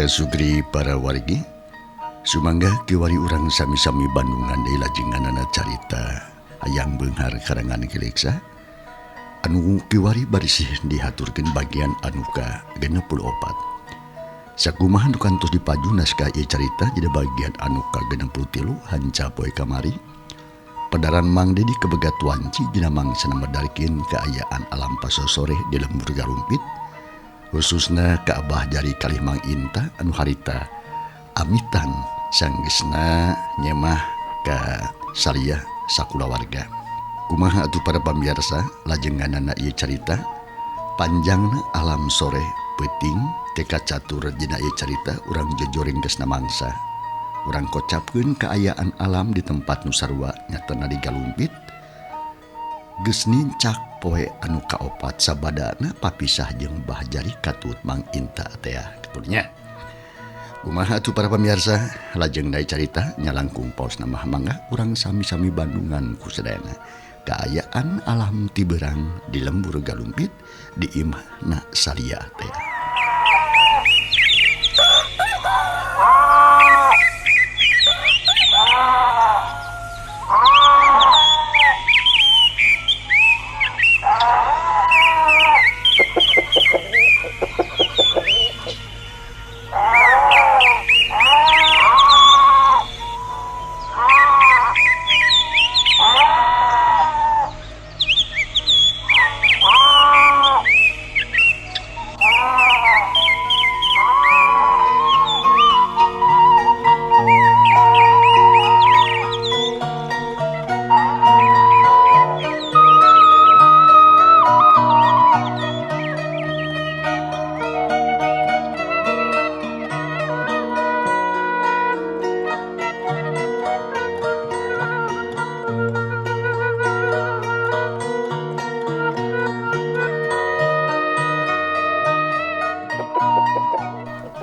Sugri para wargi sumangga kiwari urang sami-sami Bandungan deui lajenganana carita hayang beunghar karangan Kileksa anu kiwari barisih dihaturkeun bagian anu ka 64. Sakumaha nu kantos dipaju naskah ieu carita jadi bagian anu ka 63 hanca poe kamari. Padaran Mang Dedi kebegat wanci dina mangsa medalikeun kaayaan alam pasosore di lembur garumpit khususna ka Abah Jari kalih Mang Inta anu harita amitan sanggeusna nyemah ka saliyah sakulawarga. Kumaha atuh para pamirsa lajenganana ieu carita panjangna alam sore peuting teka catur dina ieu carita urang jojoreng geusna mangsa. Urang kocapkeun kaayaan alam di tempat nu sarua nyatana di galumpit geus nincak poe anu kaopat sabadana papisah jeung Bah Jari katut Mang Inta teh kiturnya. Kumaha atuh para pamirsa lajeng dai carita nyalangkung paosna mah mangga urang sami-sami Bandungan ku sadayana kaayaan alam ti beurang di lembur galumpit di imahna saliyah teh.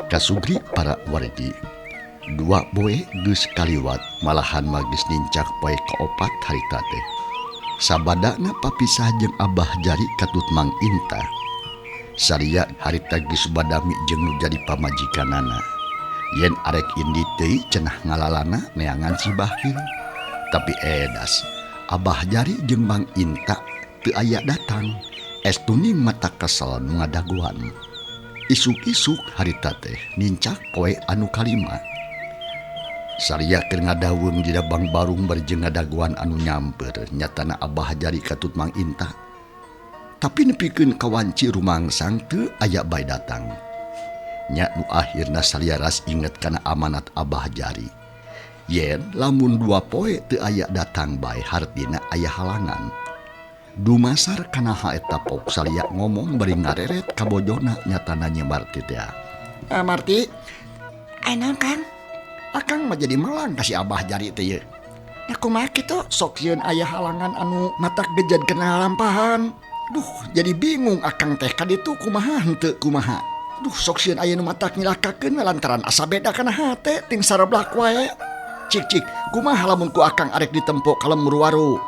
Kasugri para wargi dua boe geus kaliwat malahan magis nincak poe kaopat harita teh sabadana papisah jeung Abah Jari katut Mang Inta saria harita geus badami jeung nu jadi pamajikanana yen arek indi teuy cenah ngalalana neangan si Bahil tapi edas Abah Jari jeung Mang Inta teu aya datang estuni mata kesel nu ngadaguan. Isuk-isuk harita teh nincak poe anu kalima. Saria keur ngadaweung dina Bang Barung bari jeung ngadaguan anu nyamper nyatana Abah Jari katut Mang Inta. Tapi nepikeun ka wanci rumangsang teu aya bae datang. Nya nu akhirna salia ras inget kana amanat Abah Jari. Yen lamun 2 poe teu aya datang bae hartina aya halangan. Dumasar kana haeta pok salia ngomong bari ngareret ka bojona nyatana nya Marti teh. Marti, ayeuna Kang. Akang mah jadi malang ka si Abah Jari teh ye. Ya kumaha kitu sok sieun aya halangan anu matak gejad kena lampahan. Duh, jadi bingung akang teh ka ditu kumaha henteu kumaha. Duh, sok sieun aya nu matak nyilakakeun lantaran asa beda kana hate ting sareblak wae. Cik, kumaha lamun ku akang arek ditempo ka lembur waru?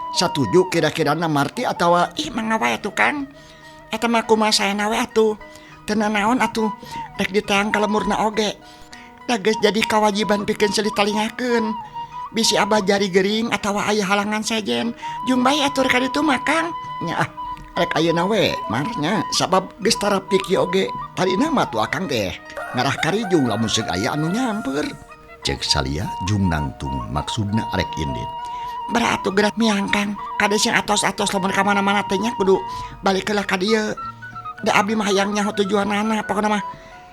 Satuju kira-kirana Marti atawa ih mangawa atuh Kang. Eta mah kumaha saena we atuh. Teu nanaon atuh rek diteang ka lemurna oge. Da geus jadi kawajiban pikeun seuli talingakeun. Bisi Abah Jari gering atawa aya halangan sejen. Jung bae atur ka ditu mah Kang. Nya rek ayeuna we marnya sabab geus tarapik ieu oge. Tarina mah tuh akang teh ngarah karijung lamun seug aya anu nyamper. Cek salia jung nangtung maksudna arek indit. Beratu gerak miang Kang kades yang atos-atos lamun ka mana-mana teh nya kudu balik heula ka dieu. Da abdi mah hayang nyaho tujuanana pokona mah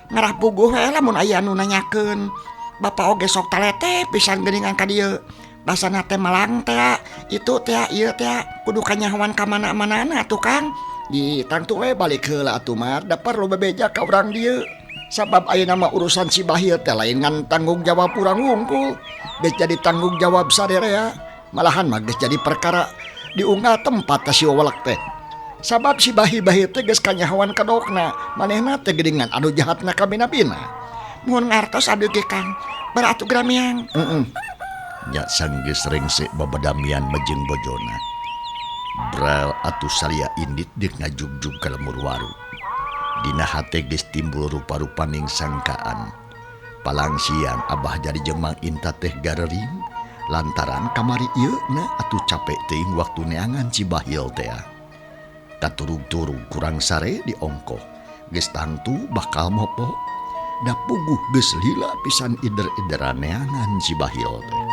ngarah puguh we lamun aya anu nanyakeun. Bapa oge sok talete pisan geuningan ka dieu. Basana teh malang teh itu teh ieu teh kudu kanyahoan ka mana-manana atuh Kang. Di tangtu we balik heula atuh mah da perlu bebeja ka urang dieu. Sabab ayeuna mah urusan si Bahil teh lain ngan tanggung jawab urang wungkul. Geus jadi tanggung jawab sadarea. Malahan mah geus jadi perkara diunggah tempat ka si Wawalak teh. Sabab si Bahil teh geus kanyahoan ka dokna, manehna teh geuningan anu jahatna ka bina-bina. Mun ngartos abdi ge Kang, beratu gramiang. Nya sanggeus rengse babadamian mejeng bojona. Bral atuh salia indit deuk ngajugjug ka lemur waru. Dina hate geus timbul rupa-rupaning sangkaan. Palang siang Abah Jari jeung Mang Inta teh garering lantaran kamari ieu na atuh capek teuing waktu neangan Cibahil teh. Katurug-turug kurang sare di ongkoh geus tangtu bakal mopo da puguh geus lila pisan ider-ideran neangan Cibahil teh.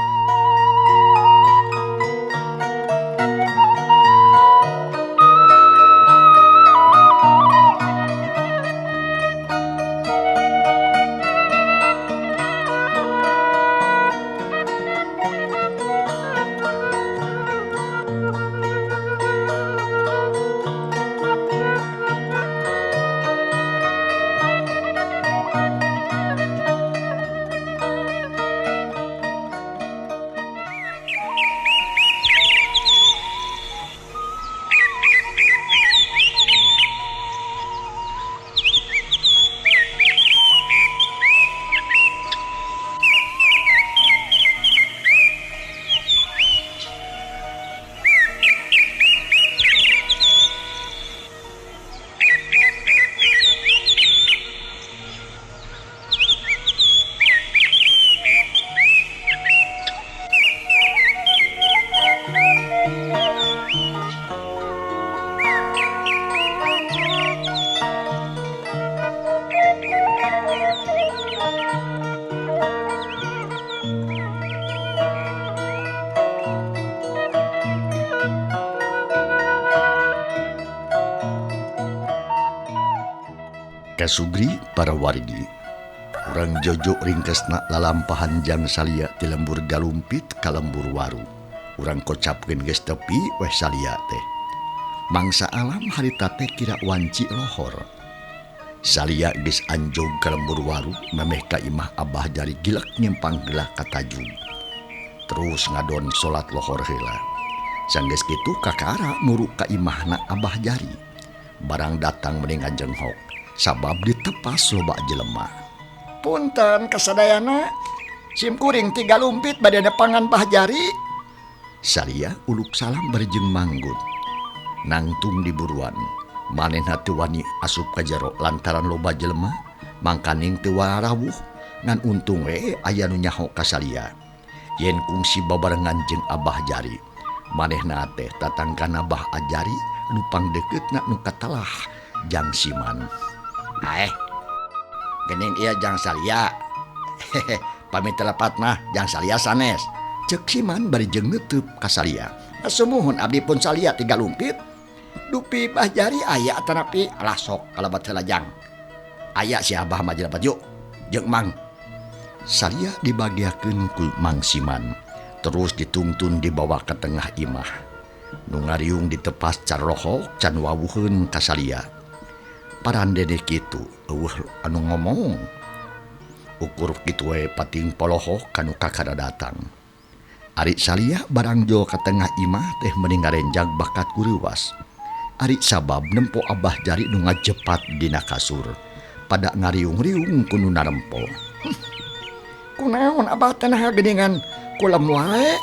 Kasugri para wargi urang jojo ringkesna lalampahan jang salia ti lembur galumpit ka lembur waru. Urang kocapkeun geus tepi weh salia teh. Mangsa alam harita teh kira wanci lohor. Salia geus anjog ka lembur waru memeh ka imah Abah Jari gilak nyimpang gelah ka tajung. Terus ngadon salat lohor heula. Sanggeus kitu kakara muru ka imahna Abah Jari. Barang datang mending anjenghok sabab ditepas loba jelema. Punten kasadayana, sim kuring 3 lumpit bade nepangan Bah Jari. Salia uluk salam berjeng manggut. Nangtung di buruan, manehna teu wani asup ka jero lantaran loba jelema, mangkaning teu warawuh ngan untung we aya nu nyaho ka Salia. Yen kungsi babarengan jeung Abah Jari, manehna teh tatangkana Bah Jari nu pangdeuketna nu katalah Jang Siman. Gening iya Jang Salia. Pamit telepat mah Jang Salia sanes. Cek Siman bari jeung neutup ka Salia. Sumuhun abdi pun Salia 3 lumpit. Dupi Bah Jari aya tanapi alah sok kalabat heula Jang. Aya si Abah mah jelabat yuk. Jeung Mang. Salia dibagiakeun ku Mang Siman. Terus ditungtun dibawa ke tengah imah. Nu ngariung ditepas carohok can wawuheun ka Salia. Parandene kitu eueuh anu ngomong. Ukur kitu we pating polohok kanu kakada datang. Ari Salia barang jo ka tengah imah teh mending ngarenjag bakat kuriwas. Ari sabab nempo Abah Jari nu ngajepat dina kasur. Pada ngariung-riung kudu narempo. Kunaon Abah teh nah geningan kulam wae?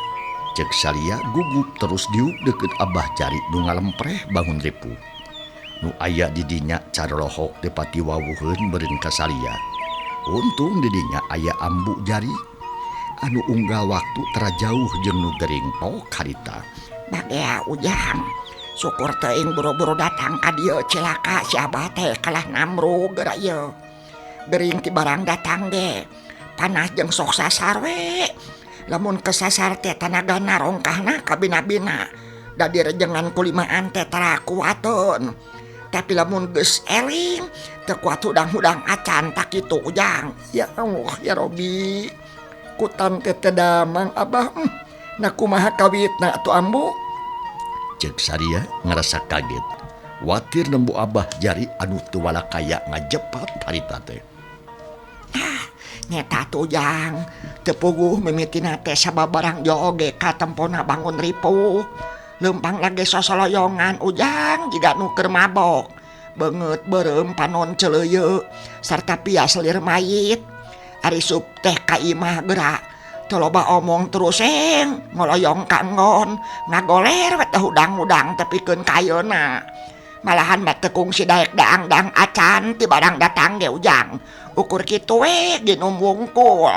Cek Salia gugup terus diuk deket Abah Jari nu ngalempreh bangun ripu. Nu aya di dinya carohok teu pati wawuheun beureun ka Salia. Untung di dinya aya Ambu Jari anu unggal waktu terajauh jeung nu gering pok harita. Bagea Ujang, syukur teuing buru-buru datang ka dieu cilaka si Abah teh kalah namrug geura ieu. Gering ti barang datang ge. Panas jeung sok sasar we. Lamun kesasar teh tanagana rongkahna ka bina-bina. Da direjengan kulimaan teh tara kuateun. Tapi lamun geus eling teu kuat hudang-hudang acan tak kitu Ujang. Ya Allah ya Robi. Kutan teh damang Abah. Na kumaha kawitna atuh Ambu? Cek Salia ngerasa kaget. Watir nembu Abah Jari anu teu walakaya ngajepat harita teh. Nyeta tuh Ujang. Teu puguh mimitina teh sababarang joge ka tempona bangun ripuh. Lempang lagi sosoloyongan Ujang jika nuker mabok banget berem panon celeuyeuk sarta pias lir mayit. Ari sup teh ka imah geura teu loba omong terus ngoloyong ka nggon ngagoler we teh hudang-hudang tepikeun kayeuna. malahan matekung si daek daang-daang acan ti barang datang ge ujang ukur kitu we ginum wungkul.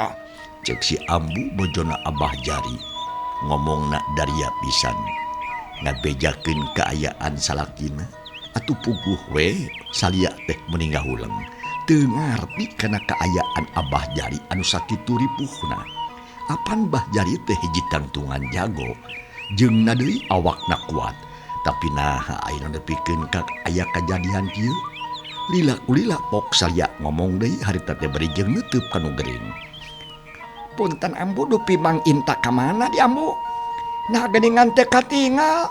Cek si Ambu bojona Abah Jari ngomongna daria pisan ngabejakeun kaayaan salakina atuh puguh we salia teh meninggal huleng teu ngarti kana kaayaan Abah Jari anu sakitu ripuhna. Apan Bah Jari teh hiji tangtungan jago jeung deui awakna kuat tapi naha ayeuna nepikeun ka aya kajadian kieu. Lila kulila pok salia ngomong deui harita teh beri jeung neuteub kanu gering. Punten Ambu dupi Mang Inta ka mana di Ambu? Nah geningan teh katinggal.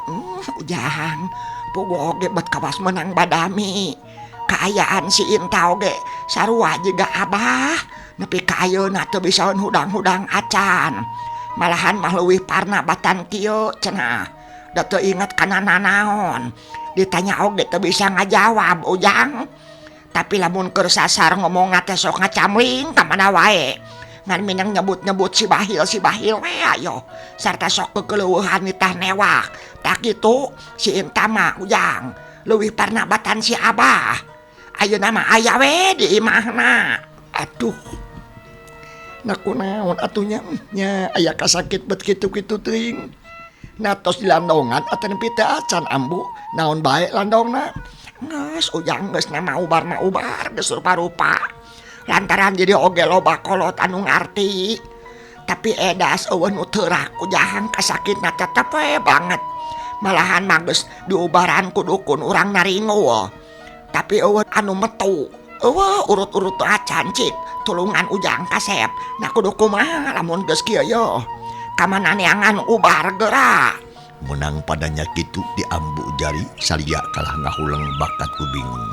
Ujang, puguh oge bet kawas menang badami. Kaayaan si Inta oge sarua jiga Abah. Nepi ka ayeuna teu bisa hudang-hudang acan. Malahan mah leuwih parna batan kieu cenah. Da teu inget kana nanaon. Ditanya oge teu bisa ngajawab Ujang. Tapi lamun keur sasar ngomong teh sok ngacamling ka mana wae. Ngan minang nyebut-nyebut si Bahil we ayo sarta sok kekeleuweuhan nitah newak tak gitu si Inta mah Ujang leuwih parna batan si Abah ayeuna mah aya we di imahna. Aduh nakunaon atunya nya aya kasakit bet kitu-kitu teuing natos di landongan atuh nepi teh acan Ambu naon bae landongna geus Ujang geus na maubar geus rupa-rupa lantaran jadi oge loba kolot anu ngarti tapi edas eueuh nu teurak Ujang kasakitna tetep we banget malahan mah geus diubaran ku dukun urang naringo tapi eueuh anu metu eueuh urut-urut acan cik tulungan Ujang kasep nah kudu kumaha lamun geus kieu yo kamana neangan ubar geura. Menang padanya kitu di Ambu Jari salia kalah ngahuleng bakat ku bingung.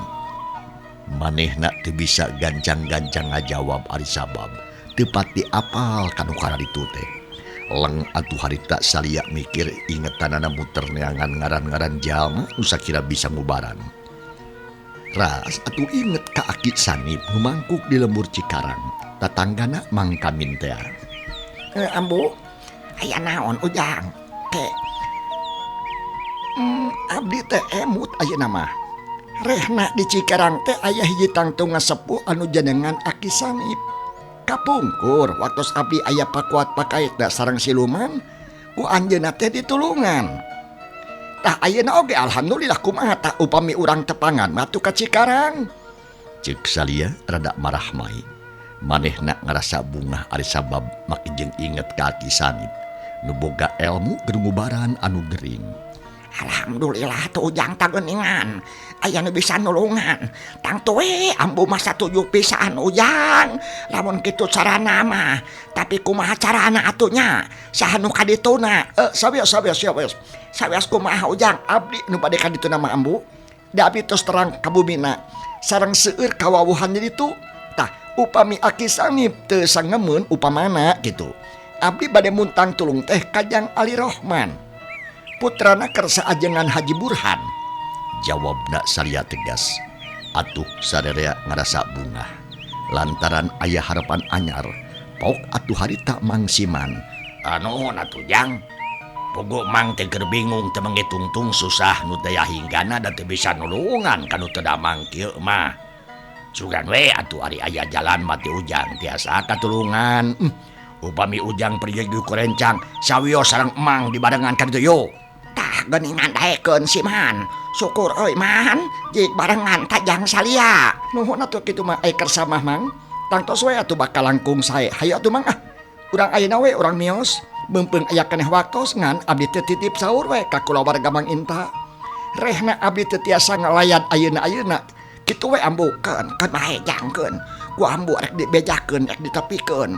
Manehna teu bisa gancang-gancang ngajawab ari sabab teu pati apal kanu kararitu teh. Leng atuh harita salia mikir ingetanana muter neangan ngaran-ngaran jalma nu sakira bisa ngubaran. Ras atuh inget ka Aki Sanip nu mangkuk di lembur Cikarang tatanggana Mang Kamin teh. Ambu aya naon Ujang teh abdi teh emut ayeuna mah rehna di Cikarang teh aya hiji tangtung sepuh anu jenengan Aki Sanip kapungkur waktos abdi aya pakuat pakaitna sareng siluman ku anjeunna teh ditulungan tah ayeuna oge alhamdulillah kumaha tah upami urang tepangan matu ka Cikarang. Ceuk salia rada marah mai manehna ngarasa bungah ari sabab make jeung inget ka Aki Sanip nu boga elmu gerumubaran anu gering. Alhamdulillah tuh Ujang tageningan aya nu bisa nulungan tang tuwe Ambu masa 7 pisan Ujang lamun kitu carana mah tapi kumaha carana atunya saha nu kadituna sawios kumaha Ujang abdi nu bade kadituna mah Ambu da abdi tos terang ka bumina sareng seueur kawawuhan di ditu tah upami Aki Sanip teu sangemeun upamana kitu abdi bade muntang tulung teh Kajang Ali Rohman putrana kersa ajengan Haji Burhan. Jawabna salia tegas. Atuh sadarea ngarasa bungah lantaran aya harapan anyar pok atuh harita Mang Siman. Anu atuh Jang pogo Mang teh keur bingung teu mangitungtung susah nu daya hinggana da teu bisa nulungan kanu teu damang kieu mah sugan we atuh ari aya jalan mati Ujang tiasa katulungan. Upami Ujang pergi ku rencang sawios sareng Mang dibarengan ka ditu yo tah geningan daekeun si Man syukur euy Man jik barengan tajang salia nuhun atuh kitu mah kersa mah Mang tangtos we atuh bakal langkung sae hayu atuh Mang urang ayeuna we urang mios beumpeung aya keneh waktos ngan abdi teh titip saur we ka kulawarga Mang Inta rehna abdi teh tiasa ngalayan ayeuna kitu we Ambu keun bae jangkeun ku Ambu rek dibejakeun rek ditepikeun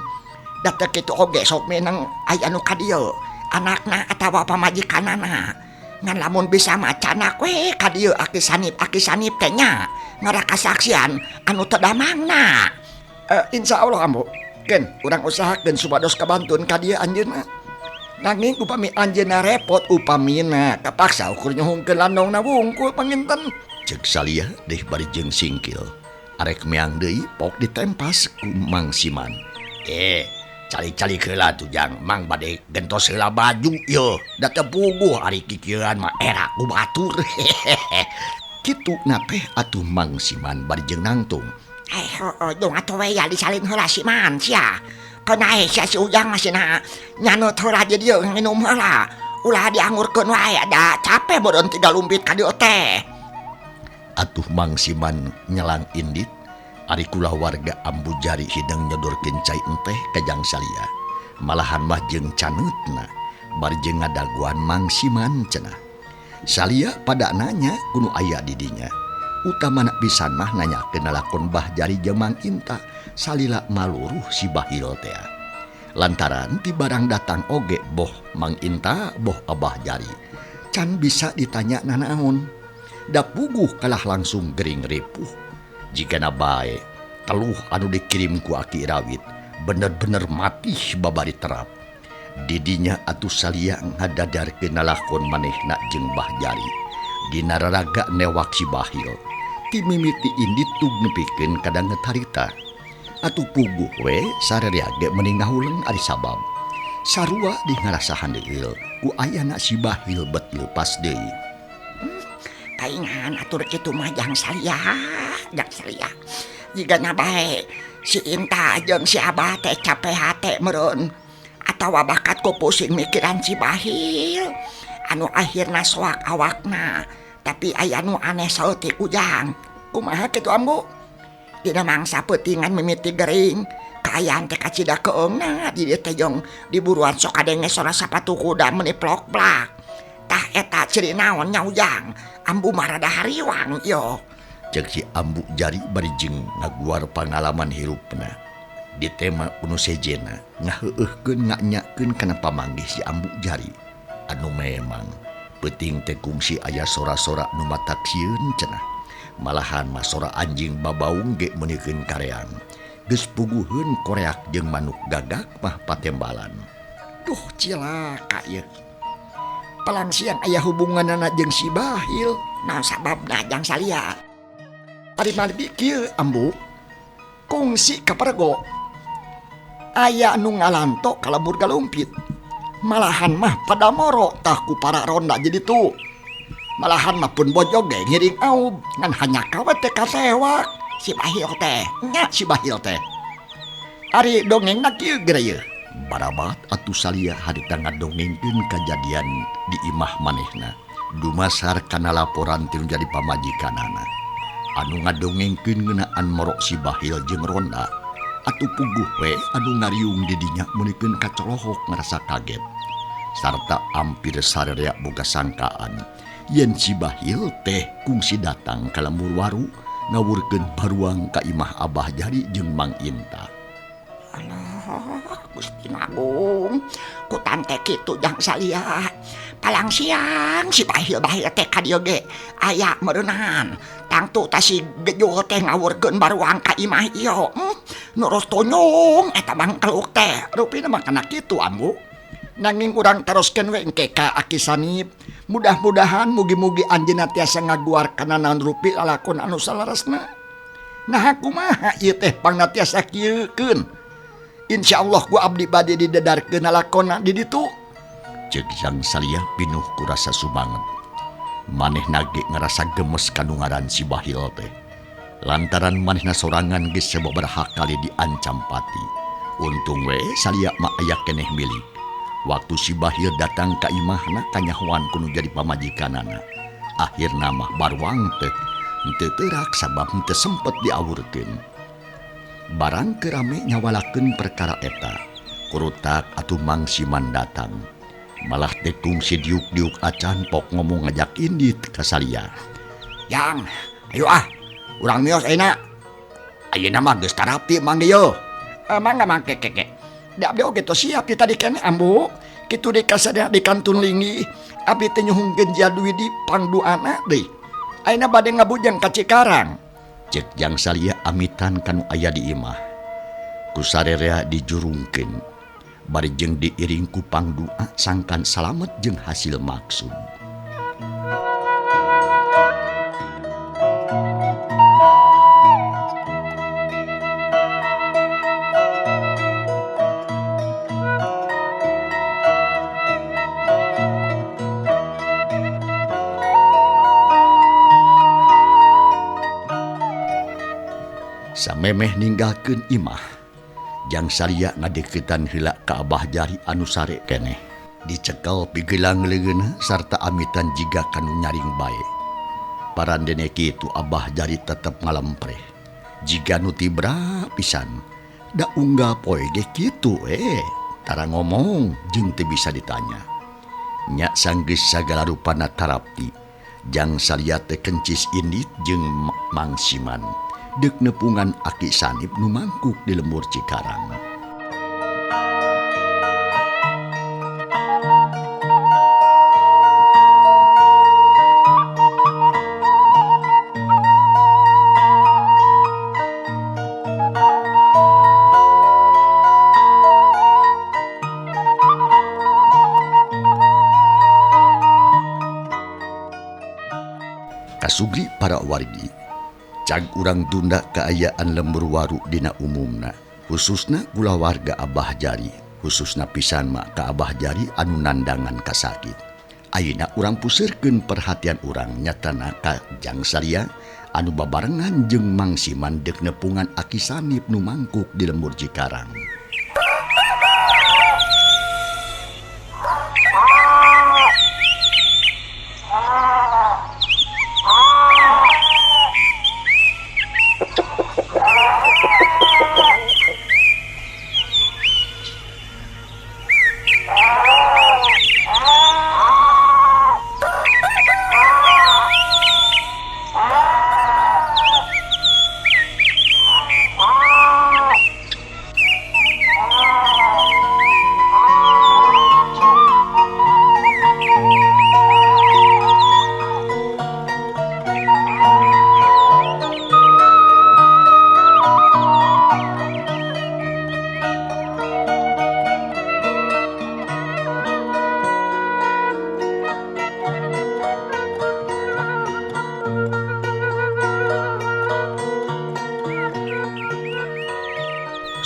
da teh kitu oge sok menang aya anu ka dieu anakna atawa pamajikanana ngan lamun bisa macanak we ka dieu Aki Sanip teh nya ngarakasaksian anu teu damangna. Insyaallah Ambu keun urang usahakeun supados kabantun ka dieu anjeunna nanging upami anjeunna repot upamina kapaksa ukur nyohongkeun landongna wungkul panginten. Ceuk salia deh bari jeung singkil arek meang deui pok ditempas ku Mang Siman. Cali-cali heula tuh Jang Mang bade gentos heula baju yo da teu puguh ari kikieuan mah era ku batur. Kitu teh atuh Mang Siman bari jeung nangtung. Dong atuh we ya disalin heula si Man sia. Kenae sia si Ujang masina nyaneut heula jadi dieu nginum heula. Ulah diangurkeun wae da capek boron tiga lumpit ka dieu teh. Atuh Mang Siman nyelang indit ari kula warga Ambu Jari hidang nyodorkeun cai enteh ka Jang Salia. Malahan mah jeung caneutna bari jeung ngadaguan Mang Siman cenah. Salia pada nanya kudu aya di dinya. Utamana pisan mah nanyakeun lalakon Bah Jari jeung Mang Inta salila maluruh si Bahil teh. Lantaran ti barang datang oge boh Mang Inta boh Abah Jari. Can bisa ditanya nanaon. Da puguh kalah langsung gering ripuh. Jikana bae teluh anu dikirim ku Aki Rawit bener-bener mati babari terap. Didinya atuh Salia ngadadarkeun lalakon manehna jeung Bah Jari. Dina raraga newak si Bahil. Ti mimiti indit tug nepikeun kadang harita. Atuh puguh we sarerea ge mending ngahuleng ari sabab. Sarua di ngarasahan deul ku ayana si Bahil bet leupas deui. Kaingan atur kitu mah Jang Salia. Jigana bae si Inta jeung si Abah teh capek hate meureun atawa bakat ku pusing mikiran si Bahil anu akhirna soak awakna. Tapi aya nu aneh saeutik Ujang. Kumaha kitu Ambu? Dina mangsa peutingan mimiti gering kaayaan teh kacida keungna di dieu teh jong diburuan sok kadenge sora sapatu kuda meuni plok-plak. Tah eta ciri naon nya Ujang? Ambu mah rada hariwang yo. Cek si Ambu Jari bari jeung ngaguar pangalaman hirupna. Di tema unu sejena ngaheueuhkeun nganyakeun kana pamanggih si Ambu Jari. Anu memang peuting teh kungsi aya sora-sora nu mataksieun cenah. Malahan mah sora anjing babaung ge meunikeun kareang. Geus puguheun koreak jeung manuk gagak mah patembalan. Duh cilaka ieu. Palang siang aya hubunganna jeung si Bahil. Naon sababna Jang Salia? Ari mari kieu Ambu. Kungsi ka Pargo. Aya anu ngalanto kalebur galumpit. Malahan mah pada moro tah ku para ronda jadi tuh. Malahan mah pun bojog ge ngiring aub ngan hanya kawe teh kasewak si Bahil teh. Nya si Bahil teh. Ari dongengna kieu geura. Barabat atuh Salia harita ngadongengkeun kajadian di imah manehna. Dumasar kana laporan ti jadi pamajikanana. Anu ngadongengkeun ngeunaan morok si Bahil jeung ronda. Atuh puguh we anu ngariung di dinya meunikeun kacolohok ngarasa kaget. Sarta ampir sarerea boga sangkaan yen si Bahil teh kungsi datang ka lembur waru ngawurkeun baruang ka imah Abah Jari jeung Mang Inta. Alah, Gusti Agung, ku tante kitu Jang Salia. Palang siang si Bahil teh ka dieu ge aya meureunan. Tangtu tah si Gejo teh ngawurkeun baruang ka imah ieu. Nurus tonyong eta bangkeluk teh. Rupina mah kana kitu Ambu. Nanging urang teruskeun we engke ka Aki Sanip. Mudah-mudahan mugi-mugi anjeunna tiasa ngaguar kana naon rupi lalakon anu salaresna. Nah kumaha ieu teh pangna tiasa kieukeun. Insyaallah ku abdi bade didedarkeun lalakonna di ditu. Cek Jang Salia pinuh ku rasa sumanget. Manehna ge ngarasa gemes kanu ngaran si Bahil teh. Lantaran manehna sorangan geus sababaraha kali diancam pati. Untung we Salia mah aya keneh milik. Waktu si Bahil datang ka imahna kanyahoan kudu jadi pamajikanana. Akhirna mah baruang teh henteu teurak sabab henteu sempet diawurkeun. Barang kerame nyawalakeun perkara eta. Kurutak atuh Mang Siman datang. Malah teh kungsi diuk-diuk acan pok ngomong ngajak indit ka Salia. Yang, ayo urang mios ayeuna. Ayeuna mah geus tarapi mang dieu. Mangga mangke keke. Da abdi oge teu siap di tadi keneh Ambu. Kitu dikasadaya di kantun lingi. Abdi teh nyuhungkeun jadwi di pangduana deui. Ayeuna bade ngabujang ka Cikarang. Cek Jang Salia amitan kanu aya di imah. Ku sarerea dijurungkeun. Bari jeung diiring ku pangdoa sangkan salamet jeung hasil maksud. Samemeh ninggalkeun imah, jang Salya ngadeketan heula ka Abah Jari anu sare keneh. Dicekel pigelang leungeunna sarta amitan jiga kanu nyaring bae. Parandene kitu Abah Jari tetep ngalempreh. Jiga nu tibra pisan. Da unggal poe ge kitu tara ngomong jeung teu bisa ditanya. Nya sanggeus sagala rupana tarapti. Jang Salya teh kencis indit jeung Mang Siman. Deuk nepungan Aki Sanip nu mangkuk di lembur Cikarang. Kasugri para wargi, cag urang tunda kaayaan lembur waru dina umumna, khususna kulawarga Abah Jari, khususna pisan mah ka Abah Jari anu nandangan kasakit. Ayeuna urang pusirkeun perhatian urang nyatana ka Jang Salya anu babarengan jeung Mang Siman deuk nepungan Aki Sanip nu mangkuk di lembur Cikarang.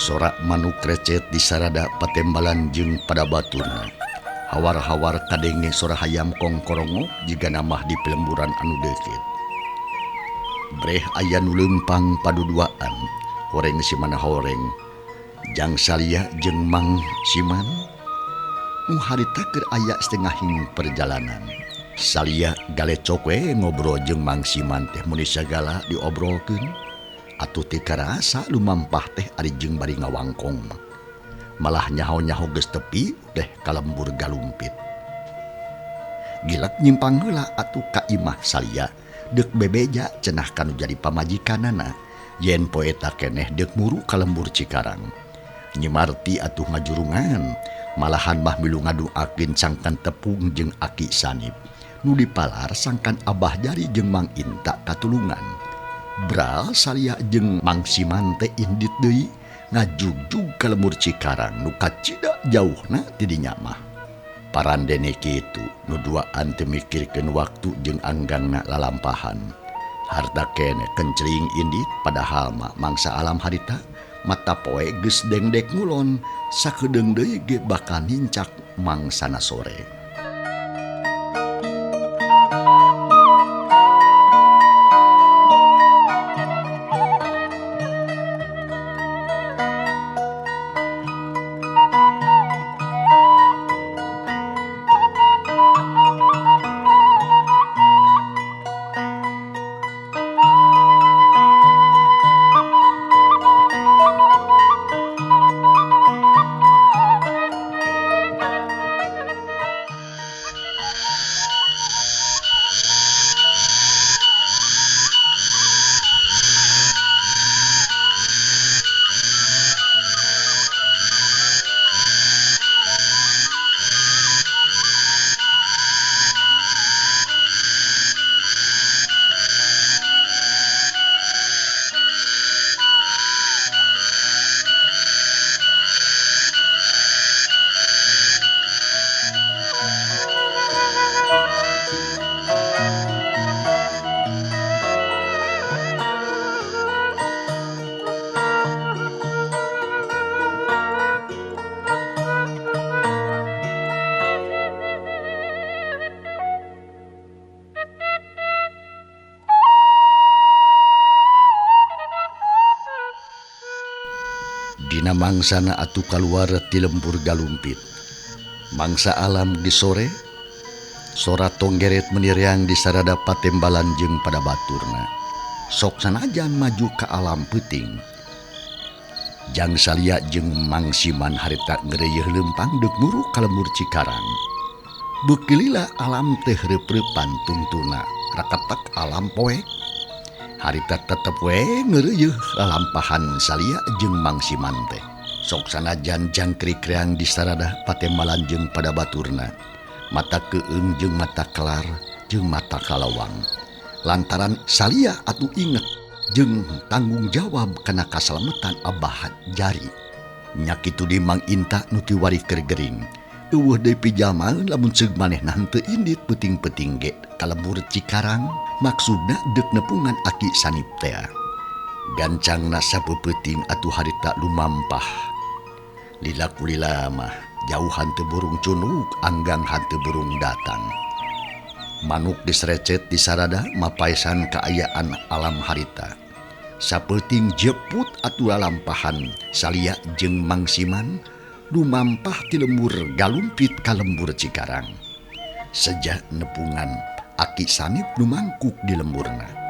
Sorak manuk recet di sarada patembalan jeung pada baturna. Hawar-hawar kadenge sora hayam kongkorongo jiga namah di pelemburan anu deukeut. Breh aya nu leumpang paduduaan, horeng Simana horeng. Jang Salya jeung Mang Siman nu harita keur aya setengahing perjalanan. Salya galecok we ngobrol jeung Mang Siman teh mun sagala diobrolkeun. Atuh teu karasa lumampah teh ari jeung bari ngawangkong. Malah nyaho-nyaho geus tepi teh kalembur galumpit. Gilak nyimpang heula atuh ka imah Salya deuk bebeja cenah kanu jadi pamajikanana yen poeta keneh deuk muru ka lembur Cikarang. Nyimarti atuh ngajurungan malahan mah milu ngaduakeun sangkan tepung jeung Aki Sanip nu dipalar sangkan Abah Jari jeung Mang Inta katulungan. Bral Salya jeung Mang Siman teh indit deui ngajugjug ka lembur Cikarang nu kacida jauhna ti dinya mah. Parandene kitu nu duaan teu mikirkeun waktu jeung anggangna lalampahan. Harta kene kencring indit padahal mah mangsa alam harita mata poe geus dengdek ngulon sakedeung deui ge bakal nincak mangsana sore. mangsana atuh kaluar ti lembur galumpit. Mangsa alam di sore, sora tonggeret meniriang di sarada patembalan jeung pada baturna. Sok sanajan maju ke alam peuting. Jang Salia jeung Mang Siman harita ngereuyeuh lempang deuk muru ka lembur Cikarang. Beukilila alam teh repreupan tungtuna, rakatak alam poek. Harita tetep we ngereuyeuh lalampahan Salia jeung Mang Siman teh. Sok sanajan jangkrik-reang di sarada patembalan jeung pada baturna. Mata keung jeung mata kelar jeung mata kalawang. Lantaran Salia atuh inget jeung tanggung jawab kana kaslametan Abah Jari. Nya kitu di Mang Inta nu ti wari keur gering. Eueuh deui pijama lamun ceug manehna henteu indit peuting-peuting ge ka lembur Cikarang, maksudna deuk nepungan aki sanip teh. Gancangna sapeuting atuh harita lumampah. Lila kulila mah jauh hanteu burung cunug, anggang hanteu burung datang. Manuk disrecet di sarada mapaesan kaayaan alam harita. Sapeuting jeput atuh lalampahan Salia jeung Mang Siman lumampah ti lembur galumpit ka lembur Cikarang. Sejak nepungan aki sanip lumangkuk di lemburna.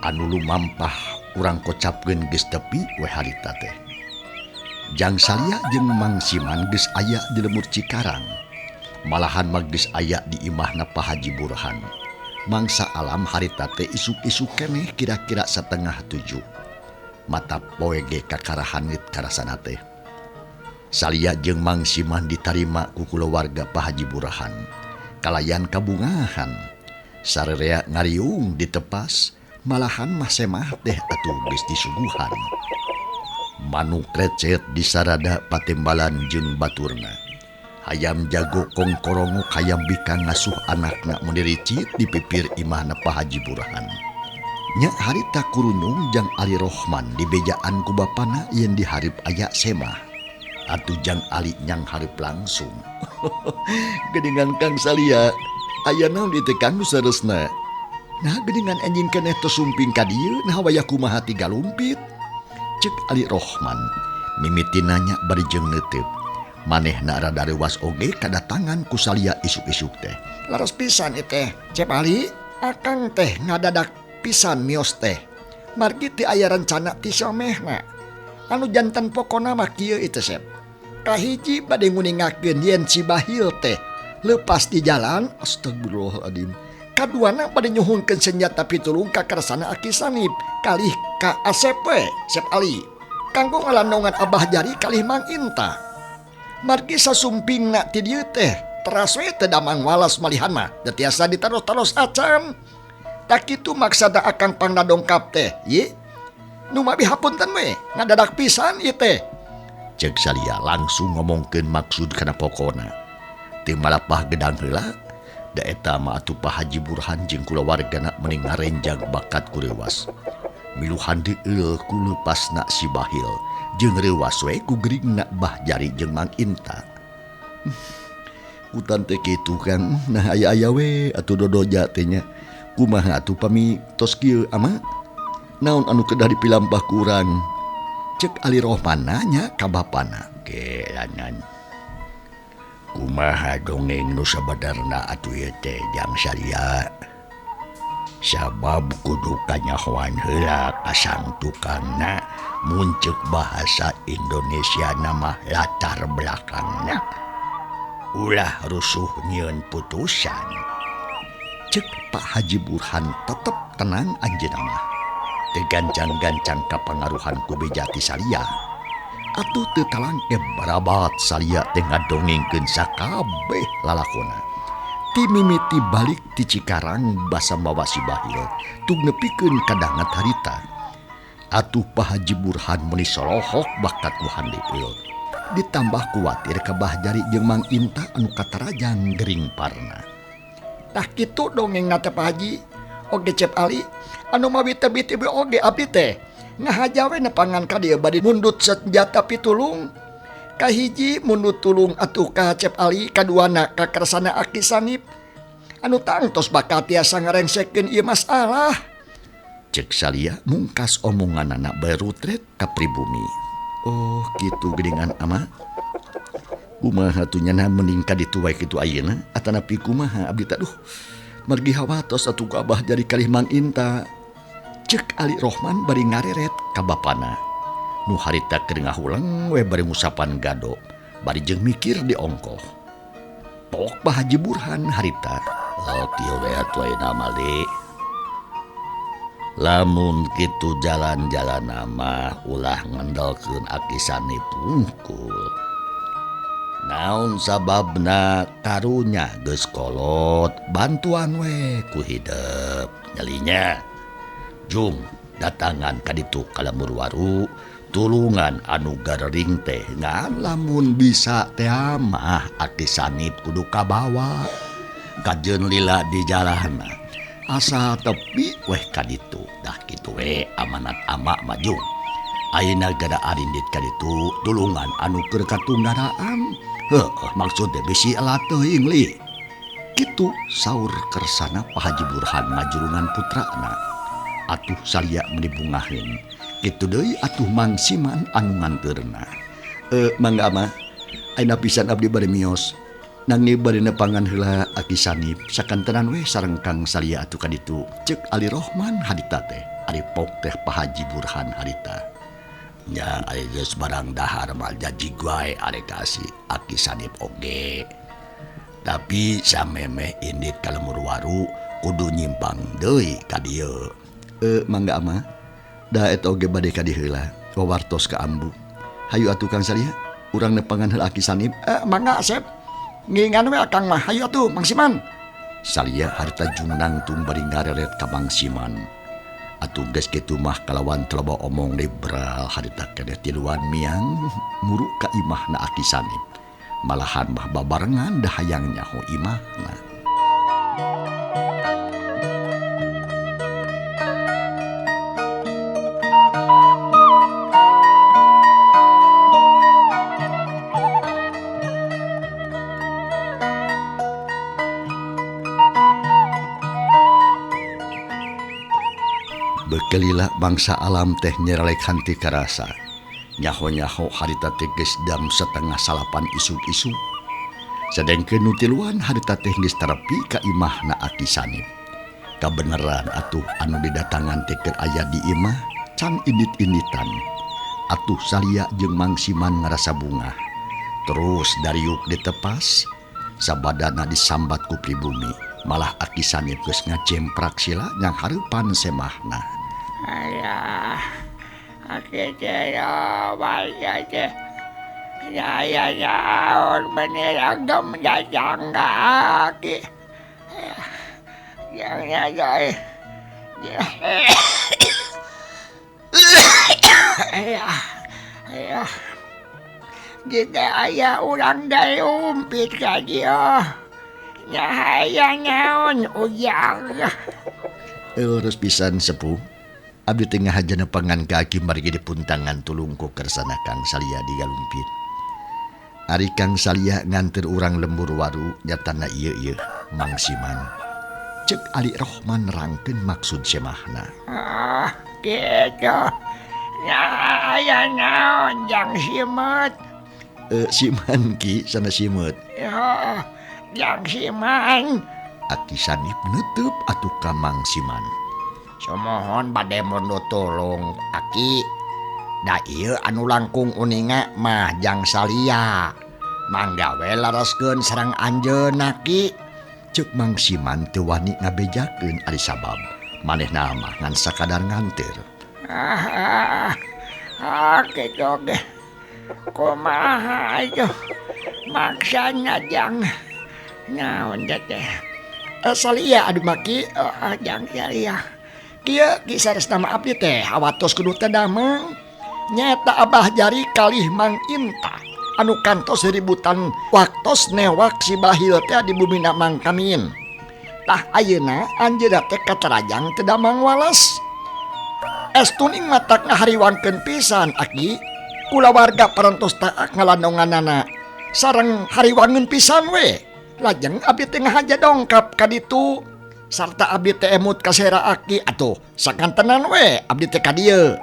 Anu lumampah urang kocapkeun geus tepi we harita teh. Jang Salia jeung Mang Siman geus aya di lembur Cikarang. Malahan mah geus aya di imahna Pak Haji Burhan. Mangsa alam harita teh isuk-isuk keneh kira-kira 6:30. Mata poe ge kakarahanit karasana teh. Salia jeung Mang Siman ditarima ku kulawarga Pak Haji Burhan. Kalayan kabungahan. Sarerea ngariung ditepas. Malahan mah semah teh atuh geus disuguhan. Manuk recet di sarada patembalan jeung baturna. Hayam jago kongkorongo kayam bika ngasuh anakna mendiricit di pipir imahna Pak Haji Burhan. Nya harita kurunyung jang Ali Rohman di bejaan ku bapana yen diharip aya semah. Atuh jang Ali nyang harip langsung. Geningan Kang Salia, aya naon di teh Kang nu saresna? Nah geningan anjing keneh tos sumping ka dieu nah wayah kumaha ti galumpit. Cek Ali Rohman mimiti nanya bari jeung neuteub. Manehna rada rewas oge kadatangan ku Salia isuk-isuk teh. Laras pisan teh, Cep Ali, akang teh ngadadak pisan mios teh. Margi ti aya rencana ti somehna. Anu janten pokona mah kieu itu Sep. Kahiji bade nguningakeun yen si Bahil teh leupas di jalan, astagfirullahaladzim. Kaduana bade nyuhunkeun senjata pitulung ka karsana Aki Sanip kalih ka Asep we, Sep Ali. Kanggo ngalandongan Abah Jari kalih Mang Inta. Margi sasumpingna ti dieu teh teras we teu damang walas malihan mah da tiasa ditaros-taros acan. Tak kitu maksada akang pangnadongkap teh, ye. Nu mabi hapunten we, ngadadak pisan ieu teh. Cek Salia langsung ngomongkeun maksud kana pokona. Teu malapah gedang heula, da eta mah atuh Pak Haji Burhan jeung kulawargana mending ngarenjang bakat ku reuwas. Miluhan deul ku leupasna si Bahil jeung reuwas we ku geuringna Bah Jari jeung Mang Inta. Kutan teh kitu Kang. Nah aya we atuh dodoja teh nya. Kumaha atuh pami tos kieu ama? Naon anu kedah dipilampah kurang? Cek Ali Rohman nanya ka bapana. Kelanan. Kumaha dongeng nu sabadarna atuh ieu teh Jang Salia. Sabab kudu kanyahoan heula ka sang tukangna muncul bahasa Indonesia nama latar belakangna. Ulah rusuh nyieun putusan. Cek Pak Haji Burhan tetep tenang anjeunna mah. Teu gancang-gancang kapangaruhan ku bejati Salia. Atuh teu talangke barabat Salia teh ngadongengkeun sakabeh lalakonna. Ti mimiti balik ti Cikarang basa mawasi bahil tug nepikeun kadangat harita. Atuh Pak Haji Burhan meuli solohok bakat ku handeul. Ditambah kuatir kabah jari jeung Mang Inta anu katarajang gering parna. Tah kitu dongengna teh Pak Haji. Oge Cep Ali anu mawi tebih oge abdi teh ngahaja we nepangan ka dieu bade mundut senjata pitulung. Kahiji mundut tulung atuh ka Cep Ali, kaduana ka kersana Aki Sanip anu tangtos bakal tiasa ngarengsekeun ieu masalah. Cek Salia mungkas omonganana barutret ka pribumi. Oh kitu geningan ama. Kumaha atuh nyana mending ka ditu wae kitu ayeuna atanapi kumaha abdi teh margi hawatos atuh ku abah jadi kalih Mang Inta. Cek Ali Rohman bari ngareret ka bapana. Nu harita keur ngahulang we bari ngusapan gado. Bari jeung mikir di ongkoh. Pok Pak Haji Burhan harita. Oh kieu we atuh ayeuna mali. Lamun kitu jalan-jalan mah ulah ngendalkeun Aki Sanip unggul. Naon sababna karunya geus kolot bantuan we ku hidup nyalinya. Jung datangan ka ditu kalamur waru tulungan anu garering teh ngan lamun bisa teh mah Aki Sanip kudu kabawa kajeun lila di jalanna. Asa tepi weh ka ditu dah kitu we amanat ama maju. Ayeuna gada arindit ka ditu tulungan anu keur katunggaraan. Maksudnya bisi elat teuing li. Kitu saur kersana Pak Haji Burhan ngajurungan putrana. Atuh Salia meuni bungaheun. Kitu deui atuh Mang Siman anu nganteurna. Mangga mah ayeuna pisan abdi bade miyos. Nangge bari nepangan heula Aki Sanip sakantenan we sareng Kang Salia atuh kaditu. Cek Ali Rohman hadita teh ari pok teh Pak Haji Burhan hadita. Nya ari geus barang dahar mah janji wae ari kasih Aki Sanip oge. Tapi samemeh indit kalemur waru kudu nyimpang deui ka dieu. Mangga mah da eta oge bade ka dieu heula wawartos ka ambu. Hayu atuh Kang Salia urang nepangan heula Aki Sanip. Mangga Sep. Ngingan we Kang mah, hayu atuh Mang Siman. Salia harta junang tumbari ngareret ka Mang Siman. Atuh geus kitu mah kalawan teloba omong liberal harita keneh tiluan miang muru ka imahna Aki Sanip. Malahan mah babarengan dah hayang nyaho imahna. Bekelila bangsa alam teh nyerelek hanti karasa. Nyaho-nyaho harita teh geus dam setengah salapan isuk-isuk. Sedengkeun nu tiluan harita teh geus tarepi ka imahna Aki Sanip. Kabeneran atuh anu didatangan teh keur aya di imah can indit-inditan. Atuh Salia jeung Mang Siman ngarasa bungah. Terus dariuk ditepas sabadana disambat ku pribumi. Malah Aki Sanip geus ngajemprak sila nyang hareupan semahna. Ayah, Aki teh balik teh. Ya bener agam jajang ka Aki. Ya. Ayah. Jika ayah urang dari umpit ka dia. Nyahaya nyaon ujang. Terus pisan sepuh. Abdi tengah aja nepangan kaki margi di puntangan tulungku kersana Kang Salia di galumpit. Ari Kang Salya nganter urang lembur waru nyatana ieu Mang Siman. Cek Ali Rohman nerangkeun maksud semahna. Gitu. Aya naon jang simut. Siman ki sana simut. Ya, jang siman. Aki Sanip nutup atuh ka Mang Siman. Sumohon bade mun tulung Aki. Da ieu anu langkung uninga mah jang Salya. Manggawe laraskeun sareng anjeunna Ki. Cek Mang Siman teu wani ngabejakeun ari sabab manehna mah ngan sakadar nganter. Gitu ge. Kumaha itu maksana jang naon teh. Salya adu maki jang Salya. Kieu kisah nama abdi teh hawatos kudu teh damang. Nyata Abah Jari kalih Mang Inta anu kantos ributan waktos newak si Bahil teh di bumina Mang Kamin. Tah ayeuna anjeunna teh katarajang teu damang walas. Estuning matak ngahariwankeun pisan Aki. Kula warga parantos taak ngalandonganana sareng hariwangeun pisan we. Lajeng abdi teh ngahaja dongkap ka ditu. Sarta abdi teh emut ka Sera Aki atuh sakantenan we abdi teh ka dieu.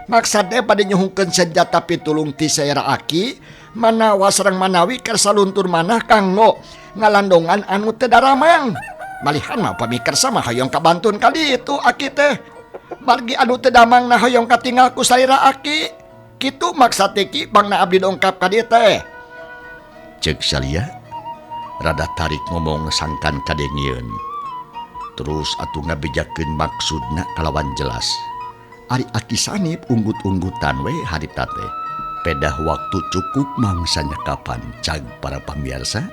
Maksudnya pada nyuhungkeun senjata pitulung ti Sera Aki manawa sareng manawi keur saluntur manah kanggo ngalandongan anu teu daramang. Malihan mah pamikersa mah hoyong kabantun ka ditu Aki teh. Margi anu teu damang na hoyong katinggal ku Sera Aki. Kitu maksud Ki bangna abdi dongkap ka dieu teh. Cek Salya rada tarik ngomong sangkan kadengieun. Terus atuh ngabejakeun maksudna kalawan jelas. Ari Aki Sanip unggut-unggutan we harita teh. Pedah waktu cukup mangsanya kapan cag para pamiarsa.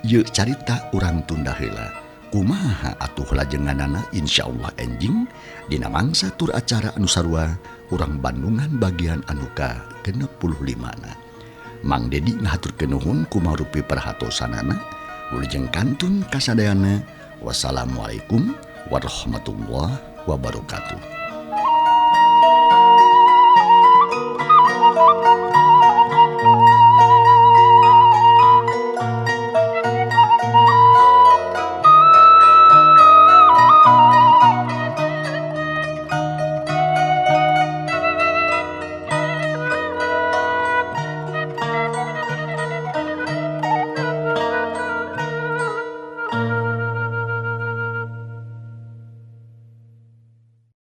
Yeu carita urang tunda heula. Kumaha atuh lajenganana insyaallah enjing dina mangsa tur acara anu sarua urang Bandungan bagian anu ke-65. Mang Dedi ngahaturkeun nuhun kumarupi perhatosanana. Wilujeng kantun kasadayana. Wassalamualaikum warahmatullahi wabarakatuh.